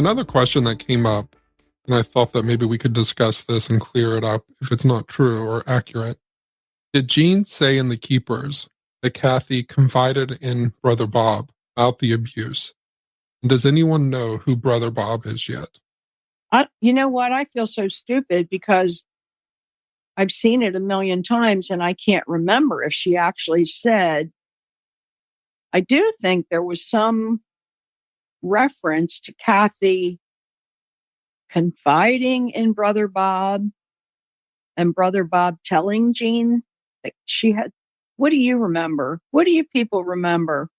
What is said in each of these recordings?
another question that came up, and I thought that maybe we could discuss this and clear it up if it's not true or accurate. Did Jean say in The Keepers that Cathy confided in Brother Bob about the abuse? And does anyone know who Brother Bob is yet? You know what? I feel so stupid because I've seen it a million times and I can't remember if she actually said. I do think there was some reference to Cathy confiding in Brother Bob and Brother Bob telling Jean that she had. What do you remember? What do you people remember?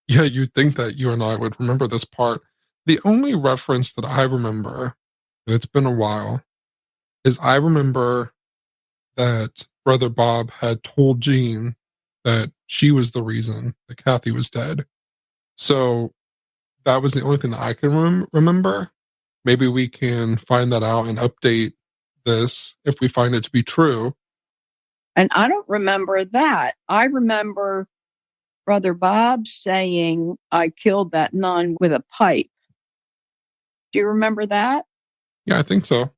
Yeah, you'd think that you and I would remember this part. The only reference that I remember, and it's been a while, is I remember that Brother Bob had told Jean that she was the reason that Cathy was dead. So that was the only thing that I can remember. Maybe we can find that out and update this if we find it to be true. And I don't remember that. I remember Brother Bob saying, I killed that nun with a pipe. Do you remember that? Yeah, I think so.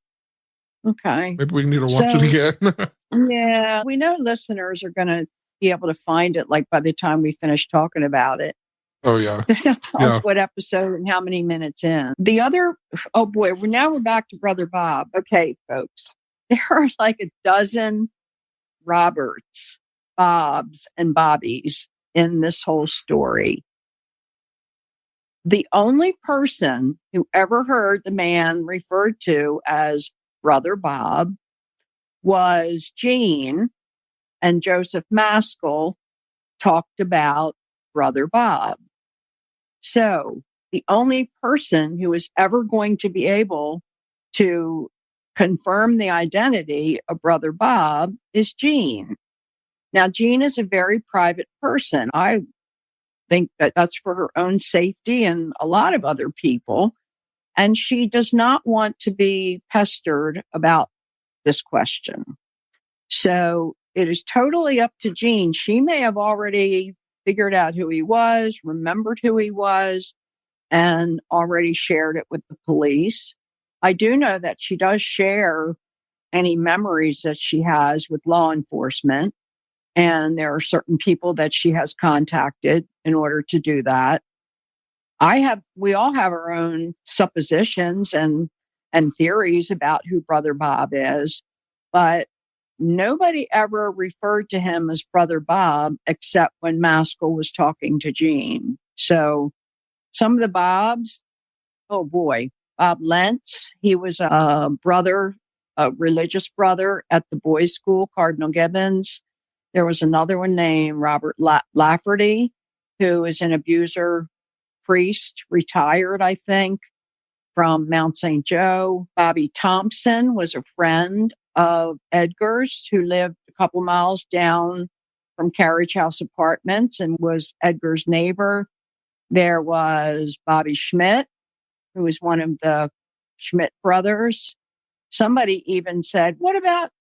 Okay. Maybe we need to watch it again. Yeah, we know listeners are going to be able to find it like by the time we finish talking about it. Oh, yeah. Tell us what episode and how many minutes in. The other, oh boy, we're back to Brother Bob. Okay, folks. There are like a dozen Roberts, Bobs, and Bobbies in this whole story. The only person who ever heard the man referred to as Brother Bob was Jean, and Joseph Maskell talked about Brother Bob. So the only person who is ever going to be able to confirm the identity of Brother Bob is Jean. Now, Jean is a very private person. I think that that's for her own safety and a lot of other people. And she does not want to be pestered about this question. So it is totally up to Jean. She may have already figured out who he was, remembered who he was, and already shared it with the police. I do know that she does share any memories that she has with law enforcement. And there are certain people that she has contacted in order to do that. We all have our own suppositions and theories about who Brother Bob is, but nobody ever referred to him as Brother Bob except when Maskell was talking to Jean. So some of the Bobs, oh boy, Bob Lentz, he was a brother, a religious brother at the boys' school, Cardinal Gibbons. There was another one named Robert Lafferty, who is an abuser priest, retired, I think, from Mount St. Joe. Bobby Thompson was a friend of Edgar's who lived a couple miles down from Carriage House Apartments and was Edgar's neighbor. There was Bobby Schmidt, who was one of the Schmidt brothers. Somebody even said, what about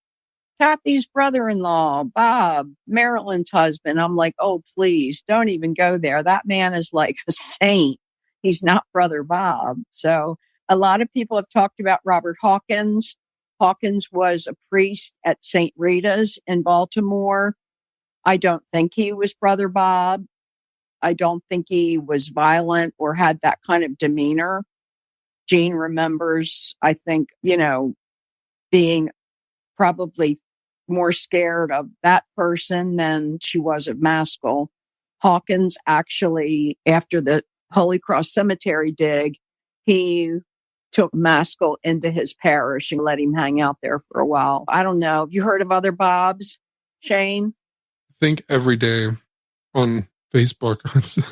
Cathy's brother-in-law, Bob, Marilyn's husband? I'm like, oh, please, don't even go there. That man is like a saint. He's not Brother Bob. So a lot of people have talked about Robert Hawkins. Hawkins was a priest at St. Rita's in Baltimore. I don't think he was Brother Bob. I don't think he was violent or had that kind of demeanor. Jean remembers, I think, being probably more scared of that person than she was of Maskell. Hawkins actually, after the Holy Cross Cemetery dig, he took Maskell into his parish and let him hang out there for a while. I don't know. Have you heard of other Bobs, Shane? I think every day on Facebook,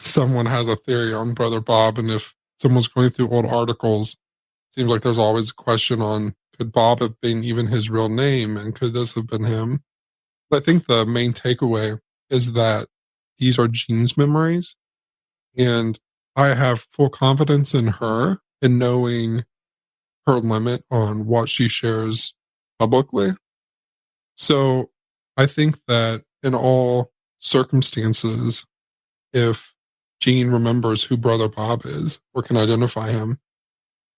someone has a theory on Brother Bob. And if someone's going through old articles, it seems like there's always a question on, could Bob have been even his real name? And could this have been him? But I think the main takeaway is that these are Jean's memories. And I have full confidence in her in knowing her limit on what she shares publicly. So I think that in all circumstances, if Jean remembers who Brother Bob is or can identify him.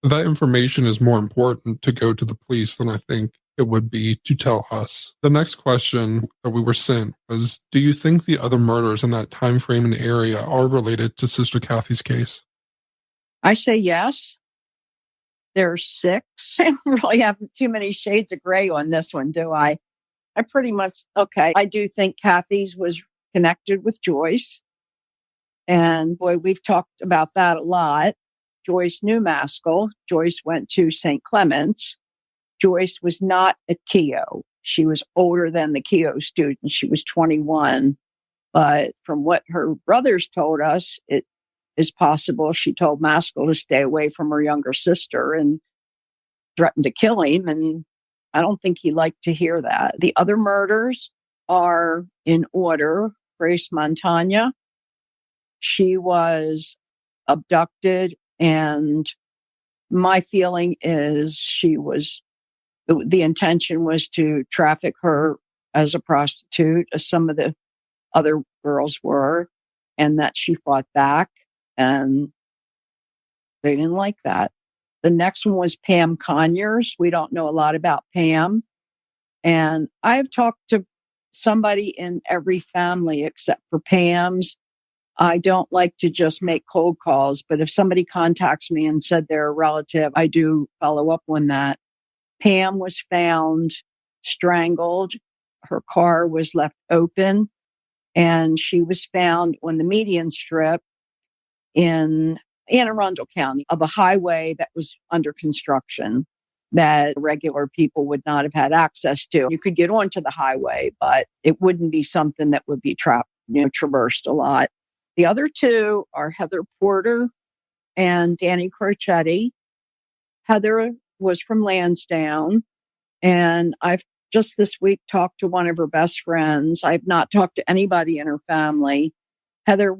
That information is more important to go to the police than I think it would be to tell us. The next question that we were sent was, do you think the other murders in that time frame and area are related to Sister Cathy's case? I say yes. There's 6. I don't really have too many shades of gray on this one, do I? I pretty much, okay. I do think Cathy's was connected with Joyce. And boy, we've talked about that a lot. Joyce knew Maskell. Joyce went to St. Clement's. Joyce was not at Keogh. She was older than the Keogh student. She was 21. But from what her brothers told us, it is possible she told Maskell to stay away from her younger sister and threatened to kill him. And I don't think he liked to hear that. The other murders are in order. Grace Montagna. She was abducted, and my feeling is the intention was to traffic her as a prostitute, as some of the other girls were, and that she fought back, and they didn't like that. The next one was Pam Conyers. We don't know a lot about Pam. And I've talked to somebody in every family except for Pam's. I don't like to just make cold calls, but if somebody contacts me and said they're a relative, I do follow up on that. Pam was found strangled. Her car was left open, and she was found on the median strip in Anne Arundel County of a highway that was under construction that regular people would not have had access to. You could get onto the highway, but it wouldn't be something that would be traversed a lot. The other 2 are Heather Porter and Danny Crocetti. Heather was from Lansdowne, and I've just this week talked to one of her best friends. I've not talked to anybody in her family. Heather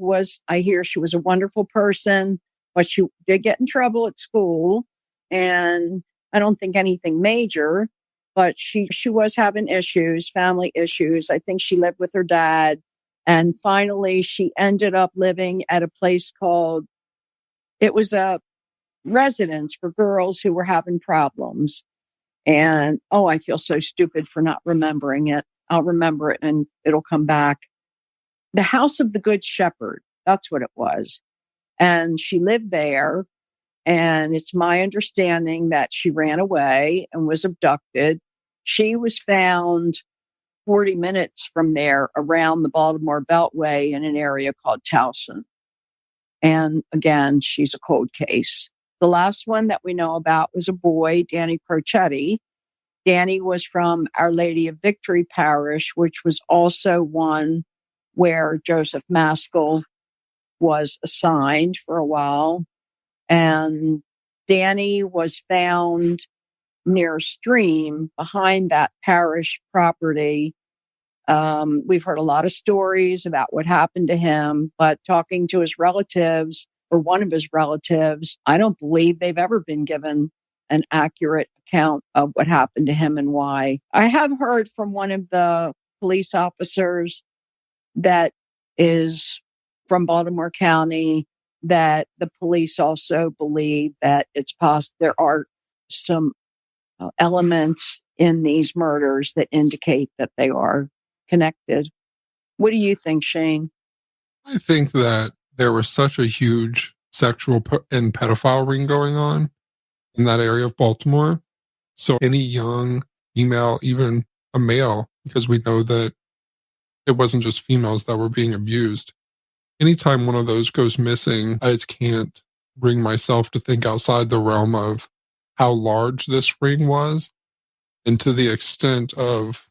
I hear she was a wonderful person, but she did get in trouble at school, and I don't think anything major, but she was having issues, family issues. I think she lived with her dad. And finally, she ended up living at a place it was a residence for girls who were having problems. And, I feel so stupid for not remembering it. I'll remember it and it'll come back. The House of the Good Shepherd, that's what it was. And she lived there. And it's my understanding that she ran away and was abducted. She was found 40 minutes from there around the Baltimore Beltway in an area called Towson. And again, she's a cold case. The last one that we know about was a boy, Danny Crocetti. Danny was from Our Lady of Victory Parish, which was also one where Joseph Maskell was assigned for a while. And Danny was found near a stream behind that parish property. We've heard a lot of stories about what happened to him, but talking to his relatives or one of his relatives, I don't believe they've ever been given an accurate account of what happened to him and why. I have heard from one of the police officers that is from Baltimore County that the police also believe that it's possible there are some elements in these murders that indicate that they are connected. What do you think, Shane? I think that there was such a huge sexual and pedophile ring going on in that area of Baltimore. So any young female, even a male, because we know that it wasn't just females that were being abused. Anytime one of those goes missing, I just can't bring myself to think outside the realm of how large this ring was and to the extent of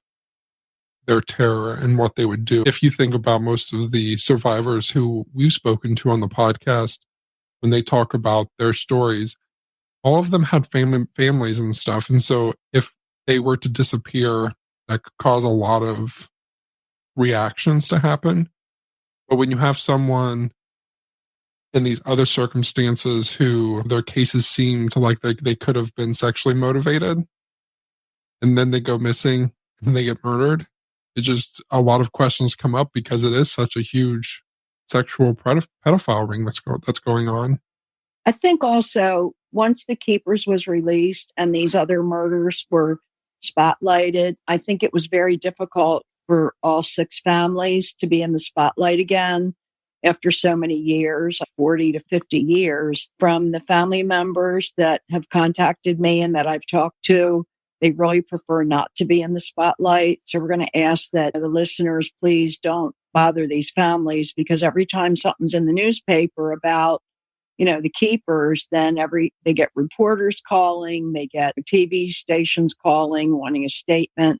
their terror and what they would do. If you think about most of the survivors who we've spoken to on the podcast, when they talk about their stories, all of them had families and stuff. And so if they were to disappear, that could cause a lot of reactions to happen. But when you have someone in these other circumstances who their cases seem to like they could have been sexually motivated, and then they go missing and they get murdered, it just, a lot of questions come up because it is such a huge sexual pedophile ring that's going on. I think also once The Keepers was released and these other murders were spotlighted, I think it was very difficult for all 6 families to be in the spotlight again after so many years, 40 to 50 years. From the family members that have contacted me and that I've talked to, they really prefer not to be in the spotlight. So we're going to ask that the listeners please don't bother these families, because every time something's in the newspaper about the Keepers, then they get reporters calling, they get TV stations calling, wanting a statement.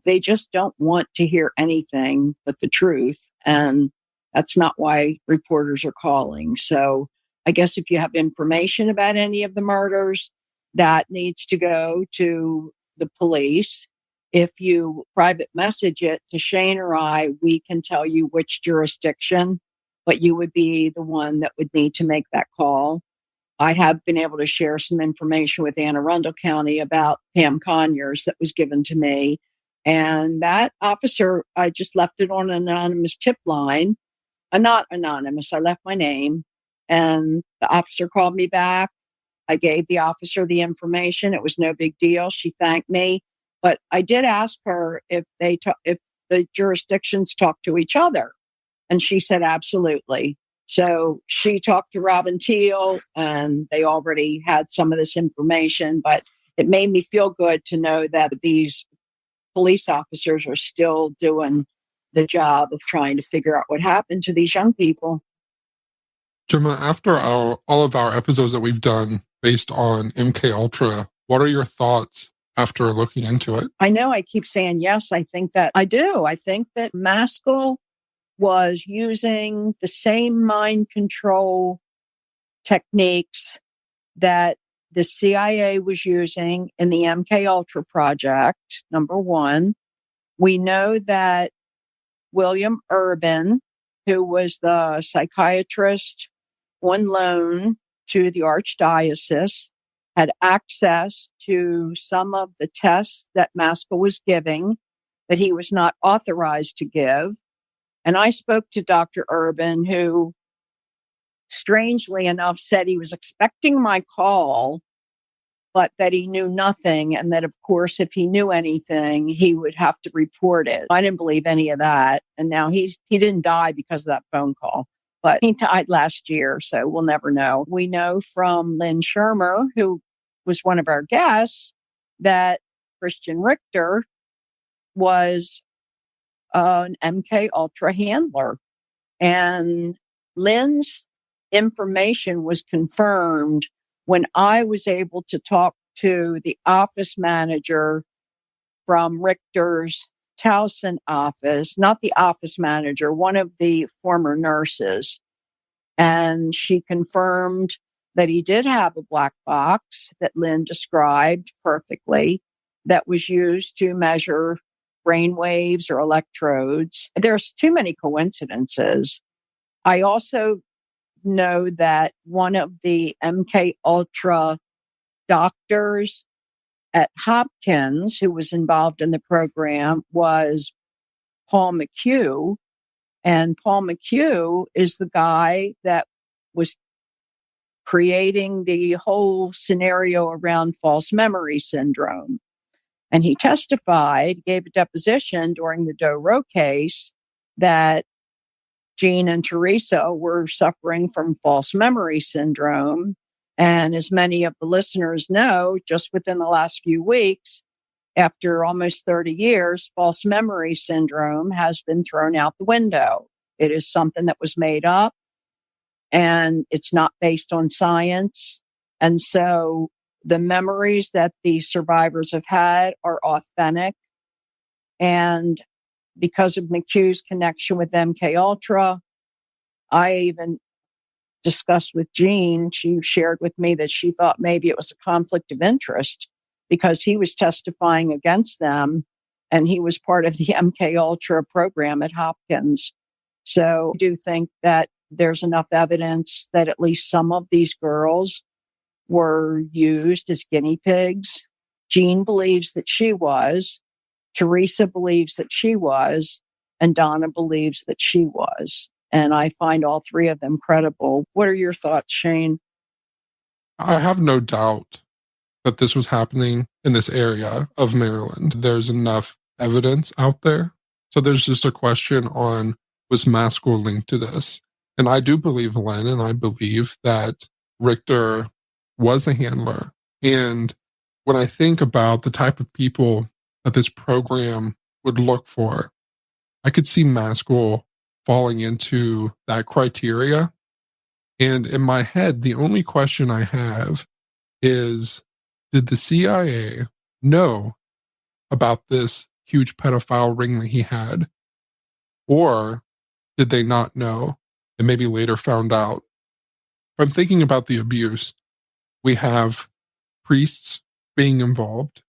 They just don't want to hear anything but the truth. And that's not why reporters are calling. So I guess if you have information about any of the murders, that needs to go to the police. If you private message it to Shane or I, we can tell you which jurisdiction, but you would be the one that would need to make that call. I have been able to share some information with Anne Arundel County about Pam Conyers that was given to me. And that officer, I just left it on an anonymous tip line. Not anonymous, I left my name. And the officer called me back. I gave the officer the information. It was no big deal. She thanked me. But I did ask her if the jurisdictions talk to each other. And she said, absolutely. So she talked to Robin Teal, and they already had some of this information. But it made me feel good to know that these police officers are still doing the job of trying to figure out what happened to these young people. Gemma, after all of our episodes that we've done based on MK Ultra, what are your thoughts after looking into it? I know I keep saying yes. I think that I do. I think that Maskell was using the same mind control techniques that the CIA was using in the MK Ultra project. Number one, we know that William Urban, who was the psychiatrist on loan to the Archdiocese, had access to some of the tests that Maskell was giving that he was not authorized to give. And I spoke to Dr. Urban, who, strangely enough, said he was expecting my call, but that he knew nothing. And that, of course, if he knew anything, he would have to report it. I didn't believe any of that. And now he didn't die because of that phone call, but he died last year. So we'll never know. We know from Lynn Shermer, who was one of our guests, that Christian Richter was an MK Ultra handler. And Lynn's information was confirmed when I was able to talk to the office manager from Richter's Towson office, not the office manager, one of the former nurses. And she confirmed that he did have a black box that Lynn described perfectly that was used to measure brain waves or electrodes. There's too many coincidences. I also know that one of the MK Ultra doctors at Hopkins who was involved in the program was Paul McHugh. And Paul McHugh is the guy that was creating the whole scenario around false memory syndrome. And he testified, gave a deposition during the Doe Roe case that Jean and Teresa were suffering from false memory syndrome. And as many of the listeners know, just within the last few weeks, after almost 30 years, false memory syndrome has been thrown out the window. It is something that was made up, and it's not based on science. And so the memories that the survivors have had are authentic. And because of McHugh's connection with MK Ultra, I even discussed with Jean. She shared with me that she thought maybe it was a conflict of interest because he was testifying against them and he was part of the MK Ultra program at Hopkins. So I do think that there's enough evidence that at least some of these girls were used as guinea pigs. Jean believes that she was. Teresa believes that she was. And Donna believes that she was. And I find all three of them credible. What are your thoughts, Shane? I have no doubt that this was happening in this area of Maryland. There's enough evidence out there. So there's just a question on, was Maskell linked to this? And I do believe Lynn, and I believe that Richter was a handler. And when I think about the type of people that this program would look for, I could see Maskell falling into that criteria. And in my head, the only question I have is, did the CIA know about this huge pedophile ring that he had? Or did they not know and maybe later found out? If I'm thinking about the abuse, we have priests being involved,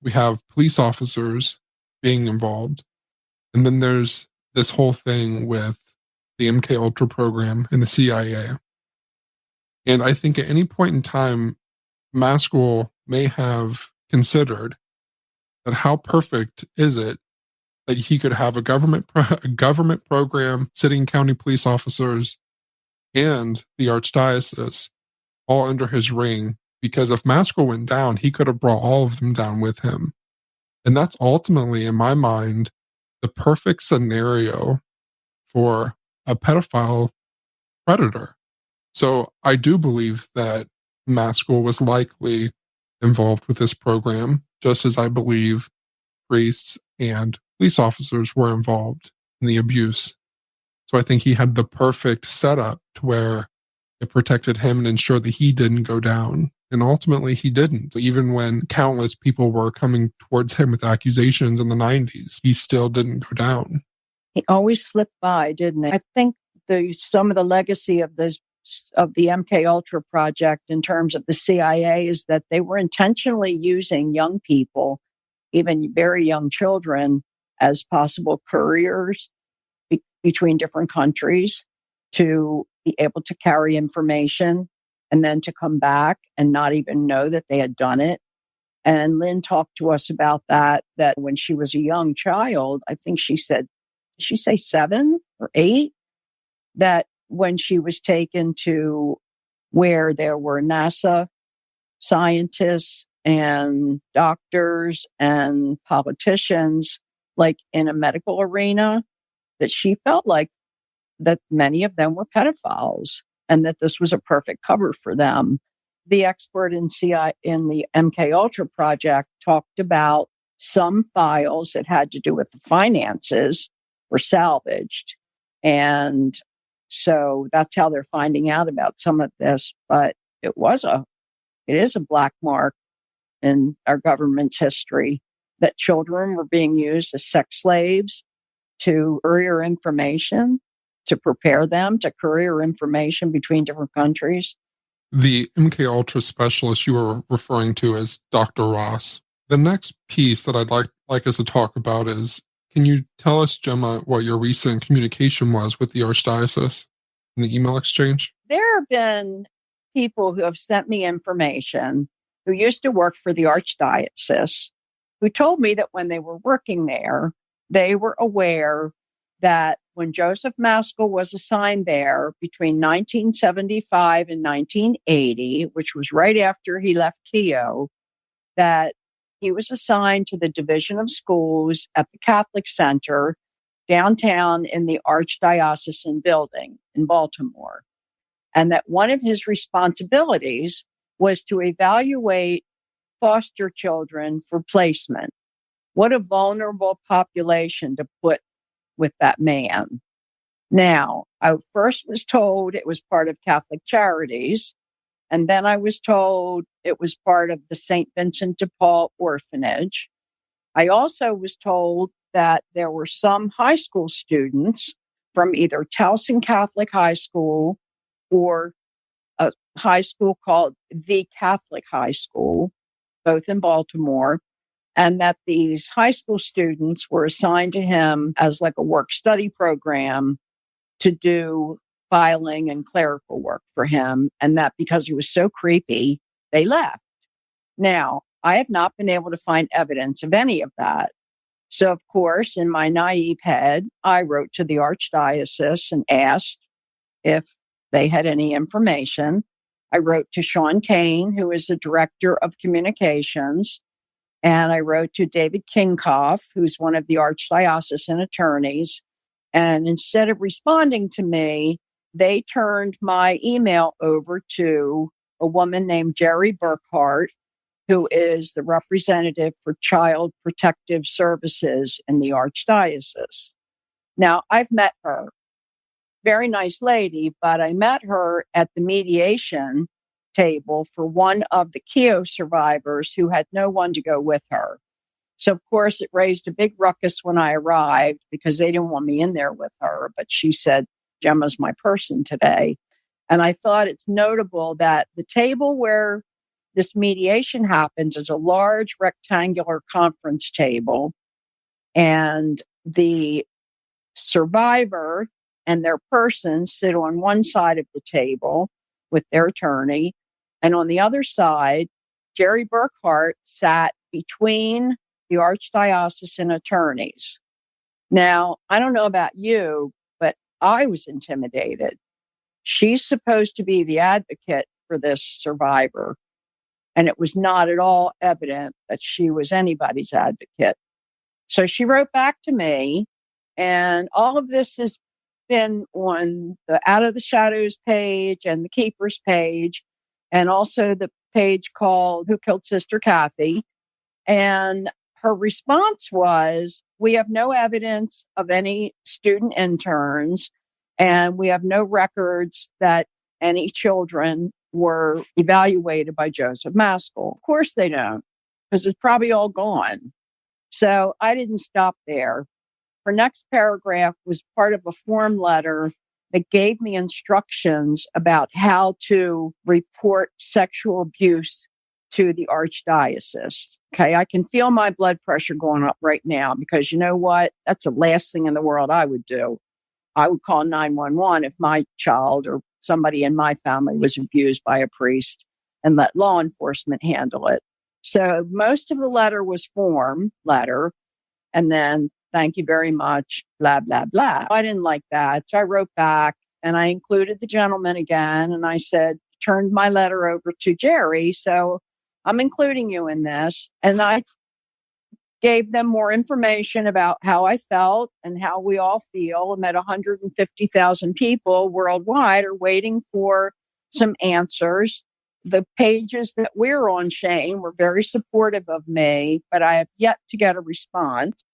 we have police officers being involved, and then there's this whole thing with the MK Ultra program and the CIA. And I think at any point in time, Maskell may have considered that how perfect is it that he could have a government program, sitting county police officers, and the archdiocese all under his ring. Because if Maskell went down, he could have brought all of them down with him. And that's ultimately, in my mind, the perfect scenario for a pedophile predator. So I do believe that Maskell was likely involved with this program, just as I believe priests and police officers were involved in the abuse. So I think he had the perfect setup to where it protected him and ensured that he didn't go down. And ultimately he didn't. Even when countless people were coming towards him with accusations in the 90s, he still didn't go down. He always slipped by, didn't he? I think some of the legacy of the MK Ultra project in terms of the CIA is that they were intentionally using young people, even very young children, as possible couriers between different countries to be able to carry information and then to come back and not even know that they had done it. And Lynn talked to us about that when she was a young child, I think she said, did she say 7 or 8? That when she was taken to where there were NASA scientists and doctors and politicians, like in a medical arena, that she felt like that many of them were pedophiles and that this was a perfect cover for them. The expert in the MK Ultra project talked about some files that had to do with the finances were salvaged. And so that's how they're finding out about some of this. But it is a black mark in our government's history that children were being used as sex slaves to courier information, to prepare them to courier information between different countries. The MK Ultra specialist you were referring to as Dr. Ross. The next piece that I'd like us to talk about is, can you tell us, Gemma, what your recent communication was with the Archdiocese in the email exchange? There have been people who have sent me information who used to work for the Archdiocese, who told me that when they were working there, they were aware that when Joseph Maskell was assigned there between 1975 and 1980, which was right after he left Keogh, that he was assigned to the Division of Schools at the Catholic Center downtown in the Archdiocesan building in Baltimore. And that one of his responsibilities was to evaluate foster children for placement. What a vulnerable population to put with that man. Now, I first was told it was part of Catholic Charities, and then I was told it was part of the St. Vincent de Paul Orphanage. I also was told that there were some high school students from either Towson Catholic High School or a high school called the Catholic High School, both in Baltimore, and that these high school students were assigned to him as like a work-study program to do filing and clerical work for him, and that because he was so creepy, they left. Now, I have not been able to find evidence of any of that, So, of course, in my naive head, I wrote to the Archdiocese and asked if they had any information. I wrote to Sean Kane, who is the Director of Communications, and I wrote to David Kingkoff, who's one of the Archdiocesan attorneys. And instead of responding to me, they turned my email over to a woman named Jerry Burkhart, who is the representative for Child Protective Services in the Archdiocese. Now, I've met her. Very nice lady, but I met her at the mediation table for one of the Keogh survivors who had no one to go with her. So, of course, it raised a big ruckus when I arrived because they didn't want me in there with her. But she said, Gemma's my person today. And I thought it's notable that the table where this mediation happens is a large rectangular conference table. And the survivor and their person sit on one side of the table with their attorney. And on the other side, Jerry Burkhart sat between the Archdiocesan attorneys. Now, I don't know about you, but I was intimidated. She's supposed to be the advocate for this survivor, and it was not at all evident that she was anybody's advocate. So she wrote back to me, and all of this has been on the Out of the Shadows page and the Keepers page, and also the page called Who Killed Sister Cathy. And her response was, we have no evidence of any student interns, and we have no records that any children were evaluated by Joseph Maskell. Of course they don't, because it's probably all gone. So I didn't stop there. Her next paragraph was part of a form letter that gave me instructions about how to report sexual abuse to the Archdiocese. Okay, I can feel my blood pressure going up right now because you know what? That's the last thing in the world I would do. I would call 911 if my child or somebody in my family was abused by a priest and let law enforcement handle it. So most of the letter was form letter. And then, thank you very much, blah, blah, blah. I didn't like that. So I wrote back and I included the gentleman again. And I said, turned my letter over to Jerry. So I'm including you in this. And I gave them more information about how I felt and how we all feel. And that 150,000 people worldwide are waiting for some answers. The pages that we're on, Shane, were very supportive of me, but I have yet to get a response.